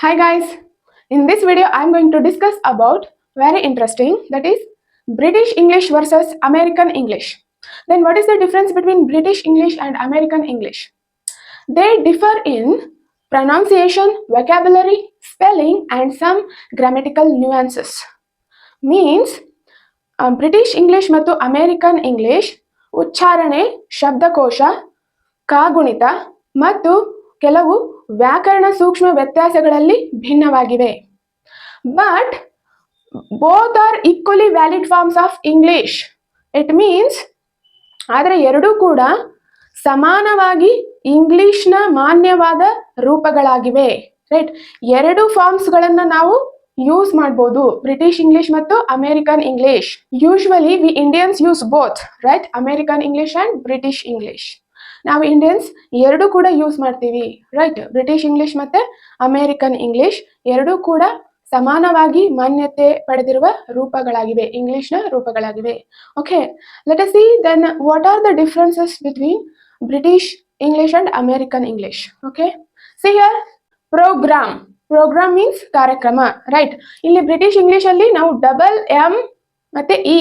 Hi guys, in this video I am going to discuss about very interesting, that is British English versus American English. Then what is the difference between British English and American English? They differ in pronunciation, vocabulary, spelling and some grammatical nuances. Means British English ಮತ್ತು American English ಉಚ್ಚಾರಣೆ, ಶಬ್ದಕೋಶ, ಕಾಗುಣಿತ ಮತ್ತು ಕೆಲವು ವ್ಯಾಕರಣ ಸೂಕ್ಷ್ಮ ವ್ಯತ್ಯಾಸಗಳಲ್ಲಿ ಭಿನ್ನವಾಗಿವೆ. But both are equally valid forms of English. It means ಆದರೆ ಎರಡೂ ಕೂಡ ಸಮಾನವಾಗಿ ಇಂಗ್ಲಿಷ್ನ ಮಾನ್ಯವಾದ ರೂಪಗಳಾಗಿವೆ. ರೈಟ್, ಎರಡು ಫಾರ್ಮ್ಸ್ಗಳನ್ನು ನಾವು ಯೂಸ್ ಮಾಡ್ಬೋದು, ಬ್ರಿಟಿಷ್ ಇಂಗ್ಲಿಷ್ ಮತ್ತು American English. Usually we Indians use both, right, American English and British English. ನಾವು ಇಂಡಿಯನ್ಸ್ ಎರಡು ಕೂಡ ಯೂಸ್ ಮಾಡ್ತೀವಿ, ರೈಟ್. ಬ್ರಿಟಿಷ್ ಇಂಗ್ಲಿಷ್ ಮತ್ತೆ ಅಮೆರಿಕನ್ ಇಂಗ್ಲಿಷ್ ಎರಡೂ ಕೂಡ ಸಮಾನವಾಗಿ ಮಾನ್ಯತೆ ಪಡೆದಿರುವ ರೂಪಗಳಾಗಿವೆ, ಇಂಗ್ಲಿಷ್ನ ರೂಪಗಳಾಗಿವೆ. Okay, let us see then what are the differences between British English and American English. Okay, see here program. Program means ಕಾರ್ಯಕ್ರಮ, ರೈಟ್. ಇಲ್ಲಿ ಬ್ರಿಟಿಷ್ ಇಂಗ್ಲಿಷ್ ಅಲ್ಲಿ ನಾವು ಡಬಲ್ ಎಂ ಮತ್ತೆ ಇ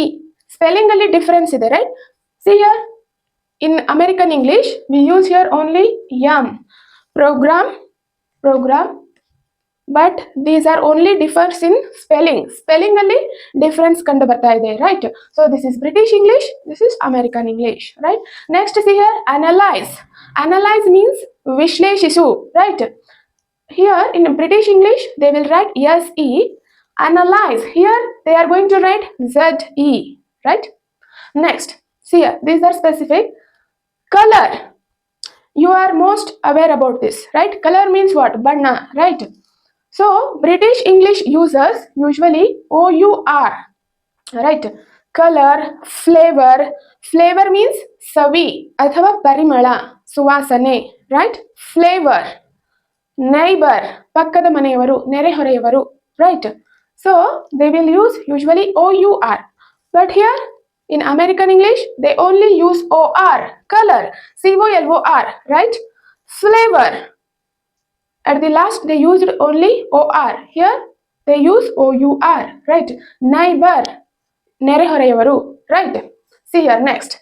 ಸ್ಪೆಲ್ಲಿಂಗ್ ಅಲ್ಲಿ ಡಿಫರೆನ್ಸ್ ಇದೆ, right. See here in American English we use here only m, program, but these are only differs in spelling alli difference ಕಂಡು ಬರ್ತಾ ಇದೆ, right. So this is British English, this is American English, right. Next see here analyze means ವಿಶ್ಲೇಷಿಸು, right. Here in British English they will write se, analyze here they are going to write ze, right. Next see here, these are specific. Color, you are most aware about this, right. Color means what? Banna, right. So British English uses usually our, right. Color, flavor means savi athava parimala, ಸುವಾಸನೆ, right. Flavor, neighbor pakkada maneyavaru, ನೆರೆಹೊರೆಯವರು, right. So they will use usually our, but here in American English they only use or. Color, color, right. Flavor, at the last they used only or, here they use our, right. Neighbor, ನೆರೆಹೊರೆಯವರು, right. See here next,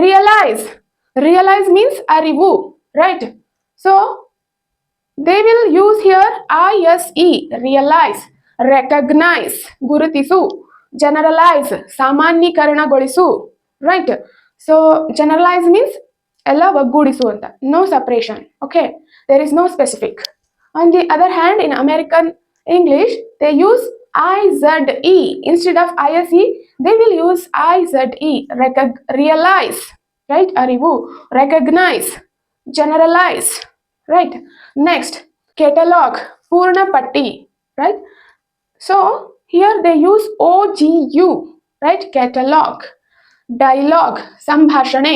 realize means arivu, right. So they will use here ise, realize. Recognize, ಗುರುತಿಸು. Generalize, ಸಾಮಾನ್ಯೀಕರಣಗೊಳಿಸು, right. So generalize means ಎಲ್ಲ ಒಗ್ಗೂಡಿಸು ಅಂತ, no separation, okay. There is no specific. On the other hand in American English they use ize instead of ise, they will use ize. Realize, right, arivu. Recognize, generalize, right. Next catalog, ಪೂರ್ಣ ಪಟ್ಟಿ, right. So here they use ogu, right. Catalog. Dialogue, ಸಂಭಾಷಣೆ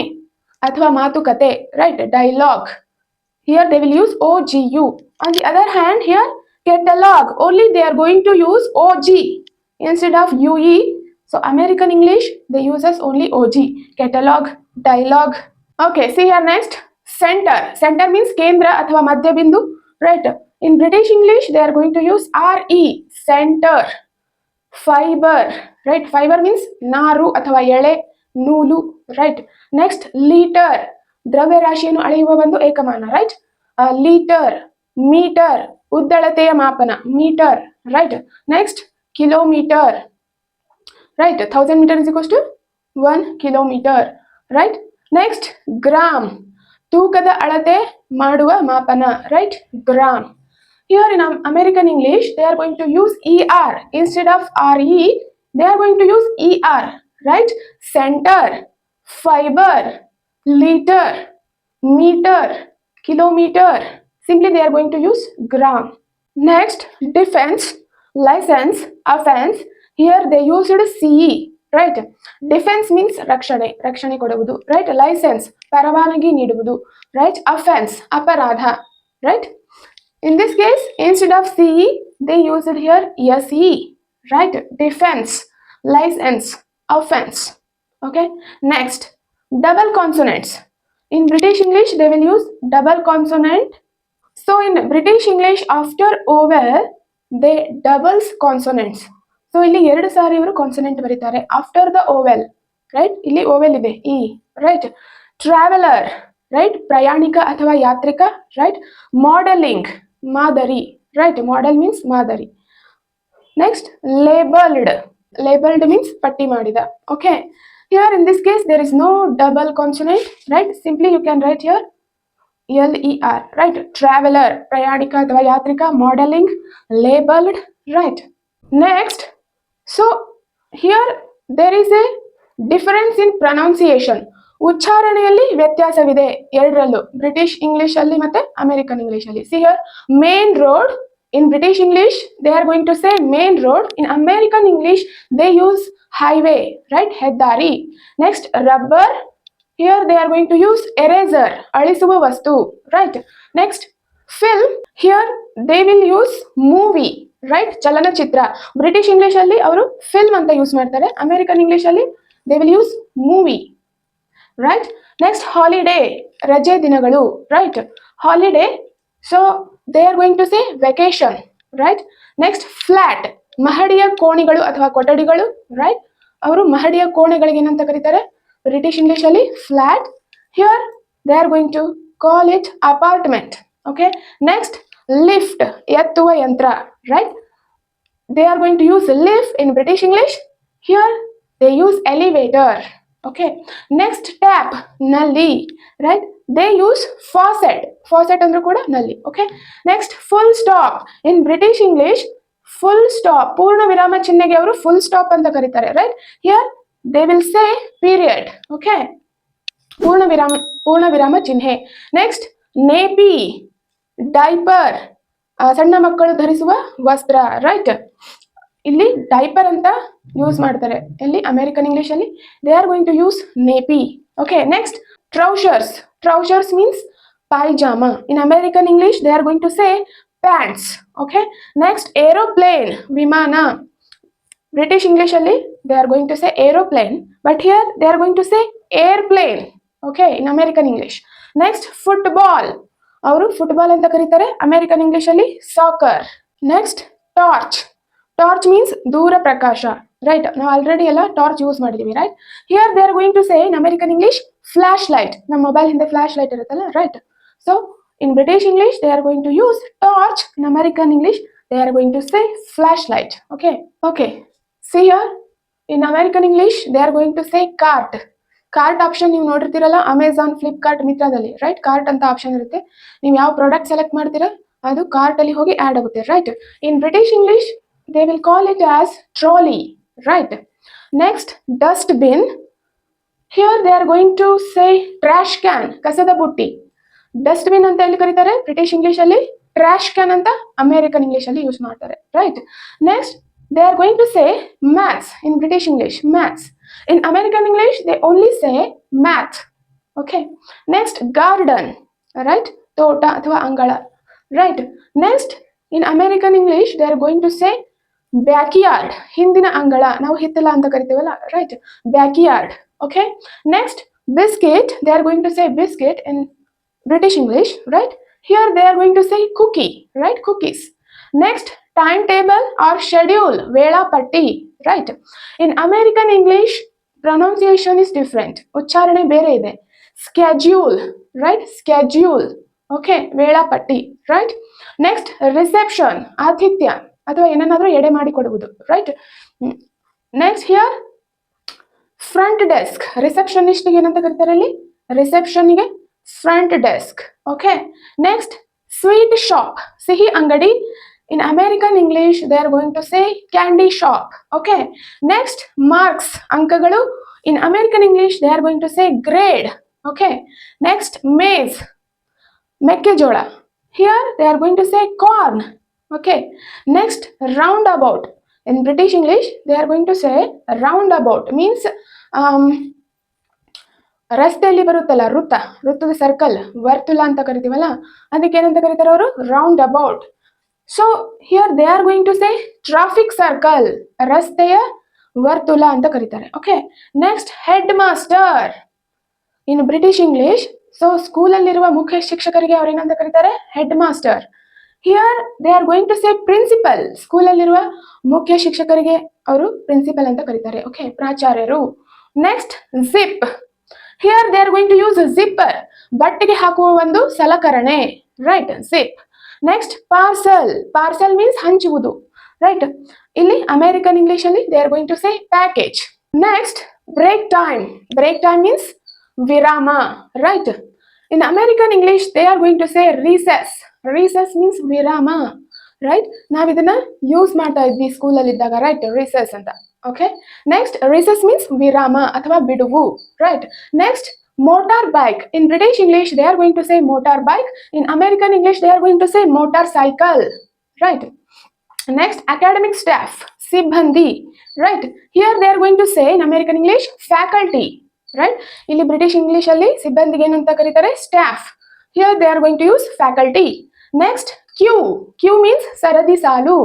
ಅಥವಾ ಮಾತುಕತೆ, right. Dialogue, here they will use ogu. On the other hand here catalog only they are going to use og instead of ue. So American English they uses only og, catalog, dialogue. Okay, see here next, center means kendra athwa madhya bindu, right. In British English they are going to use re, center. Fiber, right. Fiber means ನಾರು ಅಥವಾ ಎಳೆ, ನೂಲು, right. Next liter, ದ್ರವ್ಯ ರಾಶಿಯನ್ನು ಅಳೆಯುವ ಒಂದು ಏಕಮಾನ, right. Litre, metre, ಉದ್ದಳತೆಯ ಮಾಪನ, metre, right. Next kilometer, right. 1000 meter is equals to 1 kilometer, right. Next gram, ತೂಕದ ಅಳತೆ ಮಾಡುವ ಮಾಪನ, right. Gram. Here in American English they are going to use er instead of re, they are going to use er, right. Center, fiber, liter, meter, kilometer, simply they are going to use gram. Next defense, license, offense, here they used ce, right. Defense means ರಕ್ಷಣೆ ಕೊಡುವುದು, right. License ಪರವಾನಗಿ ನೀಡುವುದು, right. Offense ಅಪರಾಧ, right. In this case instead of ce they used here se, right. Defense, license, offense, okay. Next double consonants. In British English they will use double consonant so in British English after vowel they doubles consonants. So ಇಲ್ಲಿ 2 ಸಾರಿ ಇವರು consonant ಬರೀತಾರೆ after the vowel, right. ಇಲ್ಲಿ vowel ಇದೆ E, right. Traveller, right, ಪ್ರಯಾಣಿಕ ಅಥವಾ ಯಾತ್ರಿಕ, right. Modelling, ಮಾದರಿ, right. Model means ಮಾದರಿ. Next labelled, labelled means ಪಟ್ಟಿ ಮಾಡಿದ. Okay, here in this case there is no double consonant, right? Simply you can write here ler, right. Traveler, ಪ್ರಯಾಣಿಕ ಅಥವಾ ಯಾತ್ರಿಕ. Modeling, labeled, right. Next, so here there is a difference in pronunciation. ಉಚ್ಚಾರಣೆಯಲ್ಲಿ ವ್ಯತ್ಯಾಸವಿದೆ ಎರಡರಲ್ಲೂ, British English ಅಲ್ಲಿ ಮತ್ತೆ American English ಅಲ್ಲಿ. See here, main road in British English they are going to say main road. In American English they use highway, right, ಹೆದ್ದಾರಿ. Next rubber, here they are going to use eraser, ಅಳಿಸುವ ವಸ್ತು, right. Next film, here they will use movie, right, ಚಲನಚಿತ್ರ. British English ಅಲ್ಲಿ ಅವರು film ಅಂತ use ಮಾಡ್ತಾರೆ, American English ಅಲ್ಲಿ they will use movie, right. Next holiday, ರಜೆ ದಿನಗಳು, right, holiday. So they are going to say vacation, right. Next flat, ಮಹಡಿಯ ಕೋಣೆಗಳು ಅಥವಾ ಕೊಠಡಿಗಳು, right. ಅವರು ಮಹಡಿಯ ಕೋಣೆಗಳಿಗೆ ಏನಂತ ಕರೀತಾರೆ ಬ್ರಿಟಿಷ್ ಇಂಗ್ಲಿಷ್ ಅಲ್ಲಿ? Flat. Here they are going to call it apartment. Okay, next lift, ಎತ್ತುವ ಯಂತ್ರ, right. They are going to use lift in British English. Here they use elevator. Okay, next tap, ನಲ್ಲಿ, right. They use faucet, faucet ಅಂದ್ರೂ ಕೂಡ ನಲ್ಲಿ. Okay, next full stop. In British English full stop, ಪೂರ್ಣ ವಿರಾಮ ಚಿಹ್ನೆಗೆ ಅವರು full stop ಅಂತ ಕರೀತಾರೆ, right. Here they will say period. Okay, ಪೂರ್ಣ ವಿರಾಮ ಚಿಹ್ನೆ. ನೆಕ್ಸ್ಟ್ ನೇಪಿ, ಡೈಪರ್, ಸಣ್ಣ ಮಕ್ಕಳು ಧರಿಸುವ ವಸ್ತ್ರ, ರೈಟ್. ಇಲ್ಲಿ ಡೈಪರ್ ಅಂತ ಯೂಸ್ ಮಾಡ್ತಾರೆ, ಇಲ್ಲಿ ಅಮೆರಿಕನ್ ಇಂಗ್ಲಿಷ್ ಅಲ್ಲಿ they are going to use nappy. Okay, next trousers. Trousers means pyjama. In American English they are going to say pants. Okay, next aeroplane, vimana. British English alli they are going to say aeroplane, but here they are going to say airplane. Okay, in American English. Next football, avaru football anta karitare, American English alli soccer. Next torch. Torch means dura prakasha, right. Now already alla torch use ಮಾಡಿದೀವಿ, right. Here they are going to say in American English flashlight. ನಮ್ಮ mobile ಹಿಂದೆ flash light ಇರುತ್ತಲ್ಲ, right. So in British English they are going to use torch. In American English they are going to say flashlight. Okay, see here, in American English they are going to say cart. Cart option ನೀವು ನೋಡಿರ್ತೀರಲ್ಲ Amazon, Flipkart, ಮಿಂತ್ರಾದಲ್ಲಿ, right. Cart ಅಂತ option ಇರುತ್ತೆ, ನೀವು ಯಾವ product select ಮಾಡ್ತೀರಾ ಅದು cart ಅಲ್ಲಿ ಹೋಗಿ add ಆಗುತ್ತೆ, right. In British English they will call it as trolley, right. Next dust bin, here they are going to say trash can, ಕಸದ ಬುಟ್ಟಿ. ಡಸ್ಟ್ ಬಿನ್ ಅಂತ ಎಲ್ಲಿ ಕರೀತಾರೆ ಬ್ರಿಟಿಷ್ ಇಂಗ್ಲಿಷ್ ಅಲ್ಲಿ, ಟ್ರಾಶ್ ಕ್ಯಾನ್ ಅಂತ ಅಮೆರಿಕನ್ ಇಂಗ್ಲಿಷ್ ಅಲ್ಲಿ use ಮಾಡ್ತಾರೆ, right. Next they are going to say maths in British English, maths. In American English they only say math. Okay, next garden, right, ತೋಟ ಅಥವಾ ಅಂಗಳ, right. Next in American English they are going to say backyard, ಹಿಂದಿನ ಅಂಗಳ, ನಾವು ಹಿತ್ತಲ ಅಂತ ಕರಿತೀವಲ್ಲ, right, backyard. Okay, next biscuit, they are going to say biscuit in British English, right. Here they are going to say cookie, right, cookies. Next timetable or schedule, vela patti, right. In American English pronunciation is different, uchcharane bere ide. Schedule, right, schedule. Okay, vela patti, right. Next reception, ಆತಿಥ್ಯ ಅಥವಾ ಏನನ್ನಾದರೂ ಎಡೆ ಮಾಡಿ ಕೊಡುವುದು, right. Next here front desk, receptionist ಗೆ ಏನಂತ ಕರೀತಾರೆ ಅಲ್ಲಿ, ರಿಸೆಪ್ಷನ್ ಗೆ front desk. Okay, next sweet shop, sihi angadi. In American English they are going to say candy shop. Okay, next marks, ankagalu. In American English they are going to say grade. Okay, next maize, mekkejola. Here they are going to say corn. Okay, next roundabout. In British English they are going to say roundabout means ರಸ್ತೆಯಲ್ಲಿ ಬರುತ್ತಲ್ಲ ವೃತ್ತ, ವೃತ್ತದ circle, ವರ್ತುಲ ಅಂತ ಕರಿತೀವಲ್ಲ, ಅದಕ್ಕೆ ಏನಂತ ಕರೀತಾರೆ ಅವರು, roundabout. So here they are going to say traffic circle, ರಸ್ತೆಯ ವರ್ತುಲ ಅಂತ ಕರೀತಾರೆ. Okay, next headmaster. In British English so ಸ್ಕೂಲಲ್ಲಿರುವ ಮುಖ್ಯ ಶಿಕ್ಷಕರಿಗೆ ಅವ್ರೇನಂತ ಕರೀತಾರೆ? Headmaster. Here they are going to say principal. ಸ್ಕೂಲಲ್ಲಿರುವ ಮುಖ್ಯ ಶಿಕ್ಷಕರಿಗೆ ಅವರು ಪ್ರಿನ್ಸಿಪಲ್ ಅಂತ ಕರೀತಾರೆ. ಓಕೆ, ಪ್ರಾಚಾರ್ಯರು. Next zip. Here they are going to use zipper. ಬಟ್ಟೆಗೆ ಹಾಕುವ ಒಂದು ಸಲಕರಣೆ. Right, zip. Next parcel. Parcel means ಹಂಚುವುದು. Right, ಇಲ್ಲಿ ಅಮೆರಿಕನ್ ಇಂಗ್ಲಿಷ್ ಅಲ್ಲಿ they are going to say package. Next break time. Break time means ವಿರಾಮ. Right, in American English they are going to say recess. Recess means ವಿರಾಮ. Right, ನಾವ್ ಇದನ್ನ use ಮಾಡ್ತಾ ಇದ್ವಿ school ಅಲ್ಲಿ ಇದ್ದಾಗ. ರೈಟ್, ರಿಸೆಸ್ ಅಂತ. ಓಕೆ, ನೆಕ್ಸ್ಟ್ ರಿಸೆಸ್ ಮೀನ್ಸ್ ವಿರಾಮ ಅಥವಾ ಬಿಡುವು. Right, next motor bike. In British English they are going to say motor bike. In American English they are going to say motorcycle. Right, next academic staff. ಸಿಬ್ಬಂದಿ. Right, here they are going to say in American English faculty. Right, ಇಲ್ಲಿ British English ಅಲ್ಲಿ ಸಿಬ್ಬಂದಿಗೆ ಏನಂತ ಕರೀತಾರೆ? Staff. Here they are going to use faculty. Next queue. Queue means ಸರದಿ ಸಾಲು.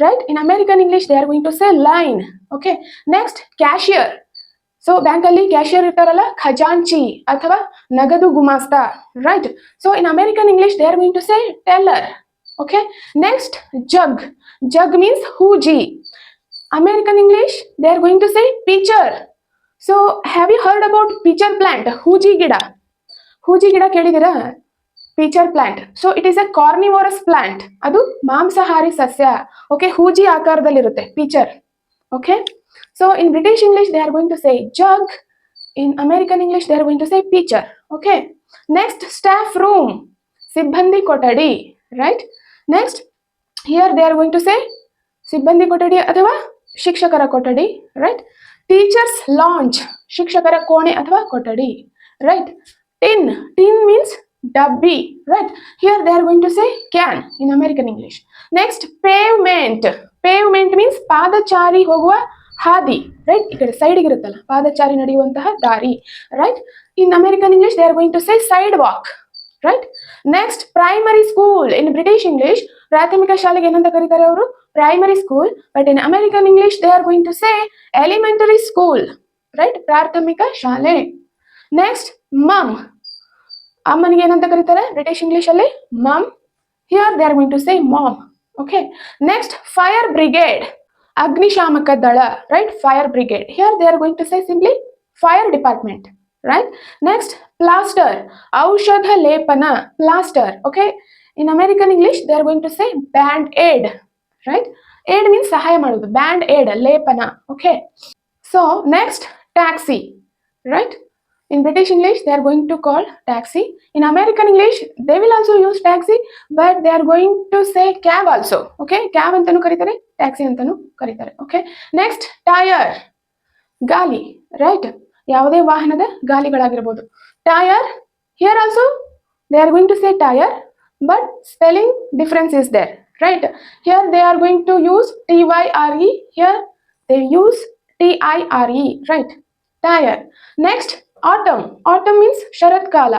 Right, in American English they are going to say line. Okay, next cashier. So bank ಅಲ್ಲಿ cashier ಇರ್ತಾರಲ್ಲ, ಖಜಾಂಚಿ ಅಥವಾ ನಗದು ಗುಮಾಸ್ತ. Right, so in American English they are going to say teller. Okay, next jug. Jug means ಹೂಜಿ. American English they are going to say pitcher. So have you heard about pitcher plant? ಹೂಜಿ ಗಿಡ. ಹೂಜಿ ಗಿಡ ಕೇಳಿದಿರಾ? Pitcher plant. So it is a carnivorous plant. ಅದು ಮಾಂಸಾಹಾರಿ ಸಸ್ಯ. Okay, ಹೂಜಿ ಆಕಾರದಲ್ಲಿರುತ್ತೆ pitcher. Okay, so in British English they are going to say jug. In American English they are going to say pitcher. Okay, next staff room. ಸಿಬ್ಬಂದಿ ಕೊಠಡಿ. Right, next here they are going to say ಸಿಬ್ಬಂದಿ ಕೊಠಡಿ ಅಥವಾ ಶಿಕ್ಷಕರ ಕೊಠಡಿ. Right, teachers launch. ಶಿಕ್ಷಕರ ಕೋಣೆ ಅಥವಾ ಕೊಠಡಿ. Right, tin. ಟಿನ್ ಮೀನ್ಸ್ ಡಬ್ಬಿ. Right, here they are going to say can in American English. Next pavement. Pavement means ಪಾದಚಾರಿ ಹೋಗುವ ಹಾದಿ. ರೈಟ್, ಈ ಕಡೆ ಸೈಡ್ಗೆ ಇರುತ್ತಲ್ಲ, ಪಾದಚಾರಿ ನಡೆಯುವಂತಹ ದಾರಿ. Right, in American English they are going to say sidewalk. Right, next primary school. In British English ಪ್ರಾಥಮಿಕ ಶಾಲೆಗೆ ಏನಂತ ಕರೀತಾರೆ ಅವರು? Primary school. But in American English they are going to say elementary school. Right, ಪ್ರಾಥಮಿಕ ಶಾಲೆ. Next mum. ಅಮ್ಮನಿಗೆ ಏನಂತ ಕರೀತಾರೆ ಬ್ರಿಟಿಷ್ ಇಂಗ್ಲಿಷ್ ಅಲ್ಲಿ? Mum. Here they are going to say mom. Okay, next fire brigade. ಅಗ್ನಿಶಾಮಕ ದಳ. Right, fire brigade. Here they are going to say simply fire department. Right, next plaster. ಔಷಧ ಲೇಪನ. plaster. Okay, in American English they are going to say band aid. Right, aid means ಸಹಾಯ ಮಾಡುವುದು. band aid ಲೇಪನ. Okay, so next taxi. Right, in British English they are going to call taxi. In American English they will also use taxi, but they are going to say cab also. Okay, cab ಅಂತಾನೂ ಕರೀತಾರೆ, taxi ಅಂತಾನೂ ಕರೀತಾರೆ. Okay, next tire. ಗಾಲಿ. Right, ಯಾವುದೇ ವಾಹನದ ಗಾಲಿಗಳಾಗಿರಬಹುದು. Tyre. Here also they are going to say tyre, but spelling difference is there. Right, here they are going to use TYRE. Here they use TIRE. Right, tyre. Next autumn. Autumn means ಶರತ್ಕಾಲ.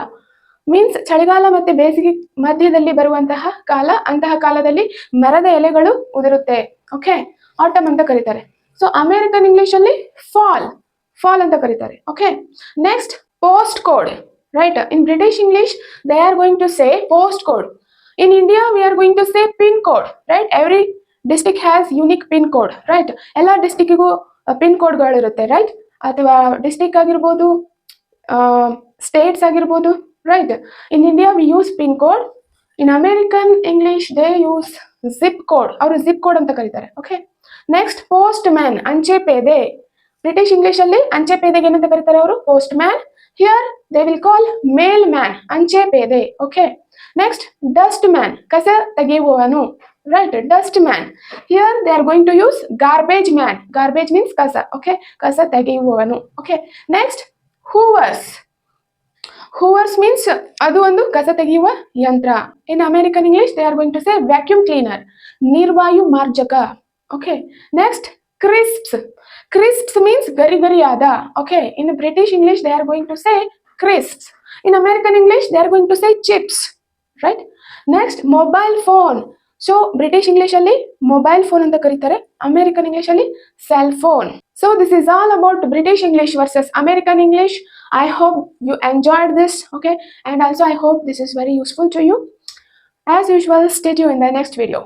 Means ಚಳಿಗಾಲ ಮತ್ತೆ ಬೇಸಿಗೆ ಮಧ್ಯದಲ್ಲಿ ಬರುವಂತಹ ಕಾಲ. ಅಂತಹ ಕಾಲದಲ್ಲಿ ಮರದ ಎಲೆಗಳು ಉದುರುತ್ತೆ. ಓಕೆ, ಆಟಮ್ ಅಂತ ಕರೀತಾರೆ. ಸೊ ಅಮೆರಿಕನ್ ಇಂಗ್ಲಿಷ್ ಅಲ್ಲಿ ಫಾಲ್. ಫಾಲ್ ಅಂತ ಕರೀತಾರೆ. Okay, next post code. Right, in British English they are going to say post code. In India we are going to say pin code. Right, every district has unique pin code. Right, ಎಲ್ಲ ಡಿಸ್ಟಿಕ್ಕಿಗೂ pin ಕೋಡ್ಗಳಿರುತ್ತೆ. Right, ಅಥವಾ district ಆಗಿರ್ಬೋದು, states ಆಗಿರ್ಬೋದು. Right, in India we use pin code. In American English they use zip code. ಅವರು zip code ಅಂತ ಕರೀತಾರೆ. Okay, next post man. ಅಂಚೆ ಪೇದೆ. ಬ್ರಿಟಿಷ್ ಇಂಗ್ಲಿಷ್ ಅಲ್ಲಿ ಅಂಚೆ ಪೇದೆಗೆ ಏನಂತ ಕರೀತಾರೆ ಅವರು? Postman. Here they will call mailman ಅಂಚೆ ಪೇದೆ. Okay, next dustman. ಕಸ ತೆಗೆಯುವವನು. Right, dustman. Here they are going to use garbage man. Garbage means ಕಸ. ಓಕೆ, ಕಸ ತೆಗೆಯುವವನು. Okay, next hoovers. Hoovers means ಅದು ಒಂದು ಕಸ ತೆಗೆಯುವ ಯಂತ್ರ. In American English they are going to say vacuum cleaner. ನಿರ್ವಾಯು ಮಾರ್ಜಕ. Okay, next crisps. Crisps means ಗರಿಗರಿಯಾದ. Okay, in British English they are going to say crisps. In American English they are going to say chips. Right, next mobile phone. So British English ಅಲ್ಲಿ mobile phone ಅಂತ ಕರೀತಾರೆ, American English ಅಲ್ಲಿ cell phone. So this is all about British English versus American English. I hope you enjoyed this, okay? And also I hope this is very useful to you. As usual, stay tuned in the next video.